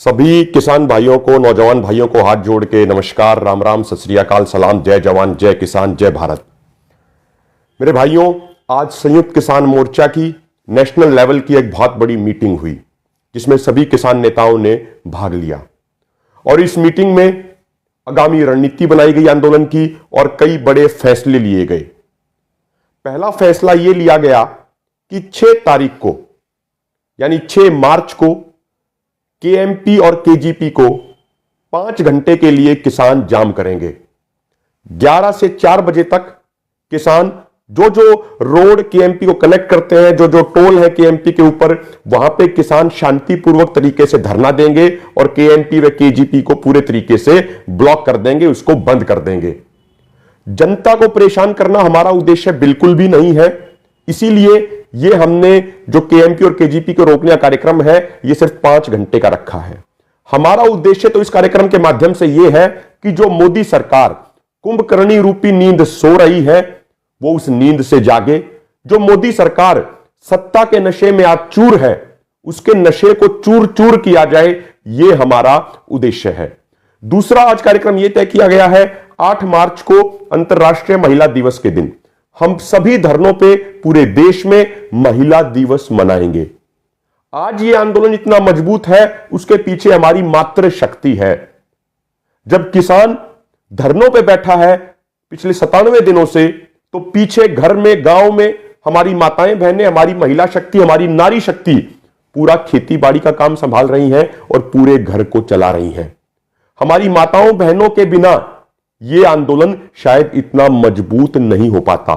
सभी किसान भाइयों को, नौजवान भाइयों को हाथ जोड़ के नमस्कार, राम राम, सत श्री अकाल, सलाम, जय जवान, जय किसान, जय भारत। मेरे भाइयों, आज संयुक्त किसान मोर्चा की नेशनल लेवल की एक बहुत बड़ी मीटिंग हुई जिसमें सभी किसान नेताओं ने भाग लिया और इस मीटिंग में आगामी रणनीति बनाई गई आंदोलन की और कई बड़े फैसले लिए गए। पहला फैसला यह लिया गया कि 6 तारीख को यानी 6 मार्च को केएमपी और केजीपी को 5 घंटे के लिए किसान जाम करेंगे। 11 से 4 बजे तक किसान जो रोड केएमपी को कनेक्ट करते हैं, जो टोल है केएमपी के ऊपर, वहां पे किसान शांतिपूर्वक तरीके से धरना देंगे और केएमपी व केजीपी को पूरे तरीके से ब्लॉक कर देंगे, उसको बंद कर देंगे। जनता को परेशान करना हमारा उद्देश्य बिल्कुल भी नहीं है, इसीलिए ये हमने जो केएमपी और केजीपी को रोकने का कार्यक्रम है ये सिर्फ 5 घंटे का रखा है। हमारा उद्देश्य तो इस कार्यक्रम के माध्यम से यह है कि जो मोदी सरकार कुंभकर्णी रूपी नींद सो रही है वो उस नींद से जागे। जो मोदी सरकार सत्ता के नशे में आज चूर है उसके नशे को चूर चूर किया जाए, ये हमारा उद्देश्य है। दूसरा आज कार्यक्रम यह तय किया गया है 8 मार्च को अंतर्राष्ट्रीय महिला दिवस के दिन हम सभी धरनों पे पूरे देश में महिला दिवस मनाएंगे। आज ये आंदोलन इतना मजबूत है उसके पीछे हमारी मातृ शक्ति है। जब किसान धरनों पे बैठा है पिछले 97 दिनों से, तो पीछे घर में, गांव में हमारी माताएं बहनें, हमारी महिला शक्ति, हमारी नारी शक्ति पूरा खेती बाड़ी का काम संभाल रही हैं और पूरे घर को चला रही हैं। हमारी माताओं बहनों के बिना यह आंदोलन शायद इतना मजबूत नहीं हो पाता।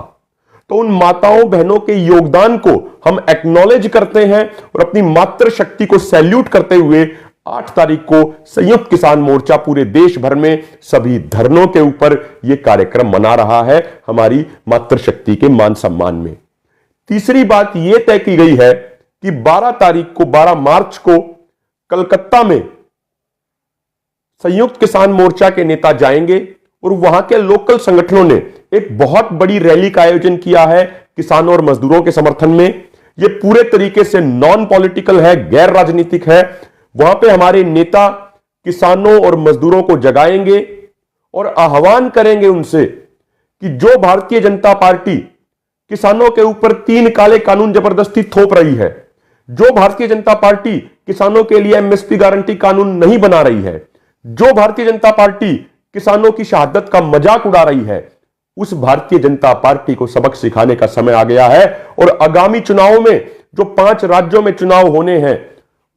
तो उन माताओं बहनों के योगदान को हम एक्नॉलेज करते हैं और अपनी मातृ शक्ति को सैल्यूट करते हुए 8 तारीख को संयुक्त किसान मोर्चा पूरे देश भर में सभी धरनों के ऊपर यह कार्यक्रम मना रहा है हमारी मातृ शक्ति के मान सम्मान में। तीसरी बात यह तय की गई है कि 12 मार्च को कलकत्ता में संयुक्त किसान मोर्चा के नेता जाएंगे और वहां के लोकल संगठनों ने एक बहुत बड़ी रैली का आयोजन किया है किसानों और मजदूरों के समर्थन में। यह पूरे तरीके से नॉन पॉलिटिकल है, गैर राजनीतिक है। वहां पे हमारे नेता किसानों और मजदूरों को जगाएंगे और आह्वान करेंगे उनसे कि जो भारतीय जनता पार्टी किसानों के ऊपर 3 काले कानून जबरदस्ती थोप रही है, जो भारतीय जनता पार्टी किसानों के लिए एमएसपी गारंटी कानून नहीं बना रही है, जो भारतीय जनता पार्टी किसानों की शहादत का मजाक उड़ा रही है, उस भारतीय जनता पार्टी को सबक सिखाने का समय आ गया है। और आगामी चुनावों में जो 5 राज्यों में चुनाव होने हैं,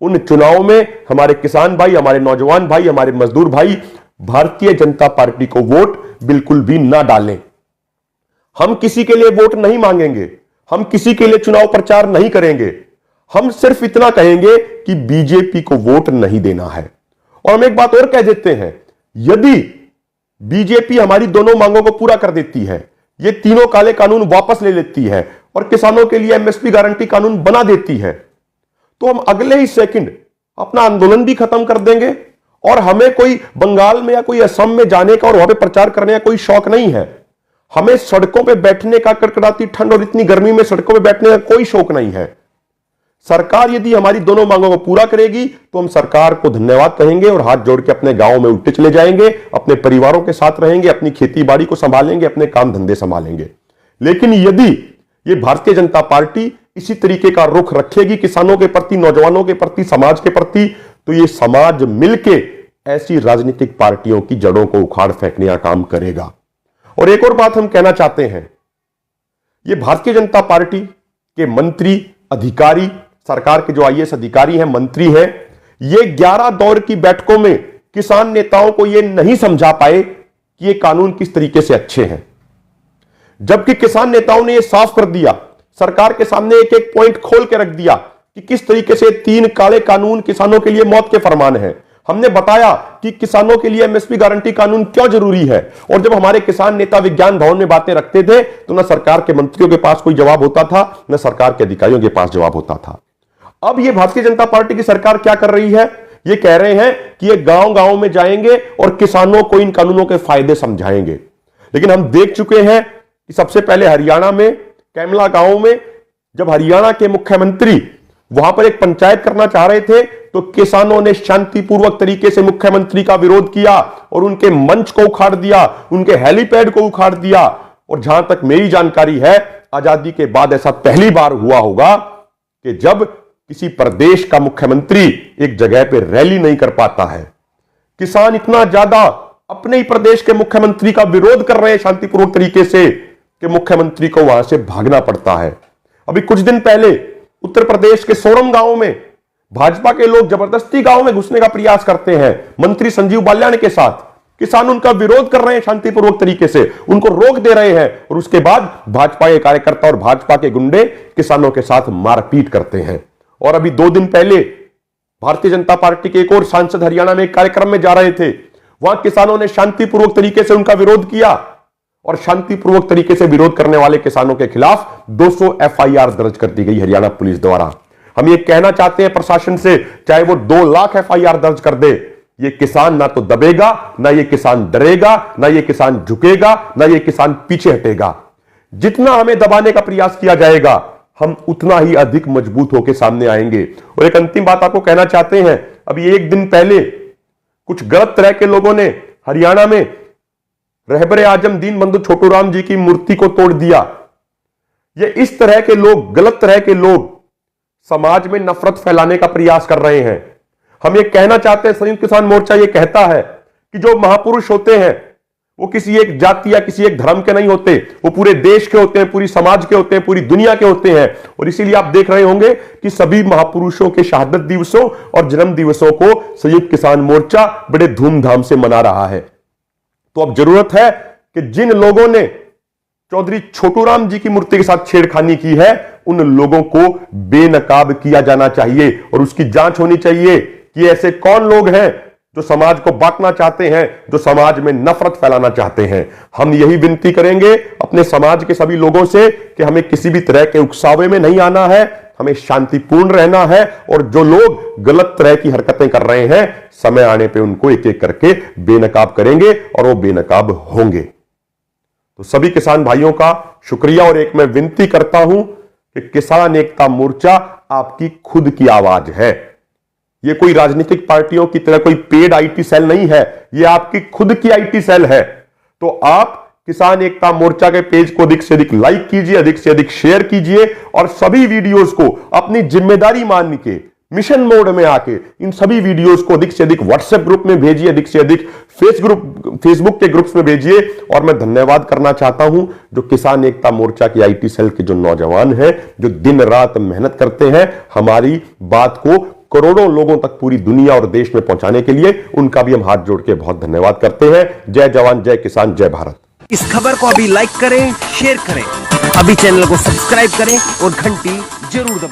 उन चुनावों में हमारे किसान भाई, हमारे नौजवान भाई, हमारे मजदूर भाई भारतीय जनता पार्टी को वोट बिल्कुल भी ना डालें। हम किसी के लिए वोट नहीं मांगेंगे, हम किसी के लिए चुनाव प्रचार नहीं करेंगे, हम सिर्फ इतना कहेंगे कि बीजेपी को वोट नहीं देना है। और हम एक बात और कह देते हैं, यदि बीजेपी हमारी दोनों मांगों को पूरा कर देती है, ये तीनों काले कानून वापस ले लेती है और किसानों के लिए एमएसपी गारंटी कानून बना देती है, तो हम अगले ही सेकंड अपना आंदोलन भी खत्म कर देंगे और हमें कोई बंगाल में या कोई असम में जाने का और वहां पे प्रचार करने का कोई शौक नहीं है। हमें सड़कों पे बैठने का, कड़कड़ाती ठंड और इतनी गर्मी में सड़कों पे बैठने का कोई शौक नहीं है। सरकार यदि हमारी दोनों मांगों को पूरा करेगी तो हम सरकार को धन्यवाद कहेंगे और हाथ जोड़ के अपने गांव में उल्टे चले जाएंगे, अपने परिवारों के साथ रहेंगे, अपनी खेती बाड़ी को संभालेंगे, अपने काम धंधे संभालेंगे। लेकिन यदि ये भारतीय जनता पार्टी इसी तरीके का रुख रखेगी किसानों के प्रति, नौजवानों के प्रति, समाज के प्रति, तो ये समाज मिलके ऐसी राजनीतिक पार्टियों की जड़ों को उखाड़ फेंकने का काम करेगा। और एक और बात हम कहना चाहते हैं, ये भारतीय जनता पार्टी के मंत्री, अधिकारी, सरकार के जो आईएएस अधिकारी हैं, मंत्री हैं, ये 11 दौर की बैठकों में किसान नेताओं को ये नहीं समझा पाए कि ये कानून किस तरीके से अच्छे हैं, जबकि किसान नेताओं ने ये साफ कर दिया, सरकार के सामने एक एक पॉइंट खोल के रख दिया कि किस तरीके से 3 काले कानून किसानों के लिए मौत के फरमान है। हमने बताया कि किसानों के लिए एमएसपी गारंटी कानून क्यों जरूरी है। और जब हमारे किसान नेता विज्ञान भवन में बातें रखते थे तो ना सरकार के मंत्रियों के पास कोई जवाब होता था, न सरकार के अधिकारियों के पास जवाब होता था। अब ये भारतीय जनता पार्टी की सरकार क्या कर रही है, ये कह रहे हैं कि ये गांव गांव में जाएंगे और किसानों को इन कानूनों के फायदे समझाएंगे। लेकिन हम देख चुके हैं कि सबसे पहले हरियाणा में कैमला गांव में जब हरियाणा के मुख्यमंत्री वहां पर एक पंचायत करना चाह रहे थे तो तो किसानों ने शांतिपूर्वक तरीके से मुख्यमंत्री का विरोध किया और उनके मंच को उखाड़ दिया, उनके हेलीपैड को उखाड़ दिया। और जहां तक मेरी जानकारी है, आजादी के बाद ऐसा पहली बार हुआ होगा कि जब किसी प्रदेश का मुख्यमंत्री एक जगह पे रैली नहीं कर पाता है। किसान इतना ज्यादा अपने ही प्रदेश के मुख्यमंत्री का विरोध कर रहे हैं शांतिपूर्वक तरीके से कि मुख्यमंत्री को वहां से भागना पड़ता है। अभी कुछ दिन पहले उत्तर प्रदेश के सोरम गांव में भाजपा के लोग जबरदस्ती गांव में घुसने का प्रयास करते हैं मंत्री संजीव बाल्यान के साथ। किसान उनका विरोध कर रहे हैं शांतिपूर्वक तरीके से, उनको रोक दे रहे हैं और उसके बाद भाजपा के कार्यकर्ता और भाजपा के गुंडे किसानों के साथ मारपीट करते हैं। और अभी 2 दिन पहले भारतीय जनता पार्टी के एक और सांसद हरियाणा में एक कार्यक्रम में जा रहे थे, वहां किसानों ने शांतिपूर्वक तरीके से उनका विरोध किया और शांतिपूर्वक तरीके से विरोध करने वाले किसानों के खिलाफ 200 एफआईआर दर्ज कर दी गई हरियाणा पुलिस द्वारा। हम ये कहना चाहते हैं प्रशासन से, चाहे वो 2 लाख एफआईआर दर्ज कर दे, ये किसान ना तो दबेगा, ना ये किसान डरेगा, ना ये किसान झुकेगा, ना ये किसान पीछे हटेगा। जितना हमें दबाने का प्रयास किया जाएगा, हम उतना ही अधिक मजबूत होकर सामने आएंगे। और एक अंतिम बात आपको कहना चाहते हैं, अभी 1 दिन पहले कुछ गलत तरह के लोगों ने हरियाणा में रहबरे आजम दीन बंधु छोटू राम जी की मूर्ति को तोड़ दिया। ये इस तरह के लोग, गलत तरह के लोग समाज में नफरत फैलाने का प्रयास कर रहे हैं। हम ये कहना चाहते हैं, संयुक्त किसान मोर्चा ये कहता है कि जो महापुरुष होते हैं वो किसी एक जाति या किसी एक धर्म के नहीं होते, वो पूरे देश के होते हैं, पूरी समाज के होते हैं, पूरी दुनिया के होते हैं। और इसीलिए आप देख रहे होंगे कि सभी महापुरुषों के शहादत दिवसों और जन्म दिवसों को संयुक्त किसान मोर्चा बड़े धूमधाम से मना रहा है। तो अब जरूरत है कि जिन लोगों ने चौधरी छोटू राम जी की मूर्ति के साथ छेड़खानी की है, उन लोगों को बेनकाब किया जाना चाहिए और उसकी जांच होनी चाहिए कि ऐसे कौन लोग हैं जो समाज को बांटना चाहते हैं, जो समाज में नफरत फैलाना चाहते हैं। हम यही विनती करेंगे अपने समाज के सभी लोगों से कि हमें किसी भी तरह के उकसावे में नहीं आना है, हमें शांतिपूर्ण रहना है और जो लोग गलत तरह की हरकतें कर रहे हैं, समय आने पे उनको एक एक करके बेनकाब करेंगे और वो बेनकाब होंगे। तो सभी किसान भाइयों का शुक्रिया और एक मैं विनती करता हूं कि किसान एकता मोर्चा आपकी खुद की आवाज है। ये कोई राजनीतिक पार्टियों की तरह कोई पेड आईटी सेल नहीं है, ये आपकी खुद की आईटी सेल है। तो आप किसान एकता मोर्चा के पेज को अधिक से अधिक लाइक कीजिए, अधिक से अधिक शेयर कीजिए और सभी वीडियोस को अपनी जिम्मेदारी मान के मिशन मोड में आके इन सभी वीडियोस को अधिक से अधिक व्हाट्सएप ग्रुप में भेजिए, अधिक से अधिक फेसबुक के ग्रुप्स में भेजिए। और मैं धन्यवाद करना चाहता हूं जो किसान एकता मोर्चा की आईटी सेल के जो नौजवान हैं, जो दिन रात मेहनत करते हैं हमारी बात को करोड़ों लोगों तक पूरी दुनिया और देश में पहुंचाने के लिए, उनका भी हम हाथ जोड़ के बहुत धन्यवाद करते हैं। जय जवान, जय किसान, जय भारत। इस खबर को अभी लाइक करें, शेयर करें, अभी चैनल को सब्सक्राइब करें और घंटी जरूर दबाएं।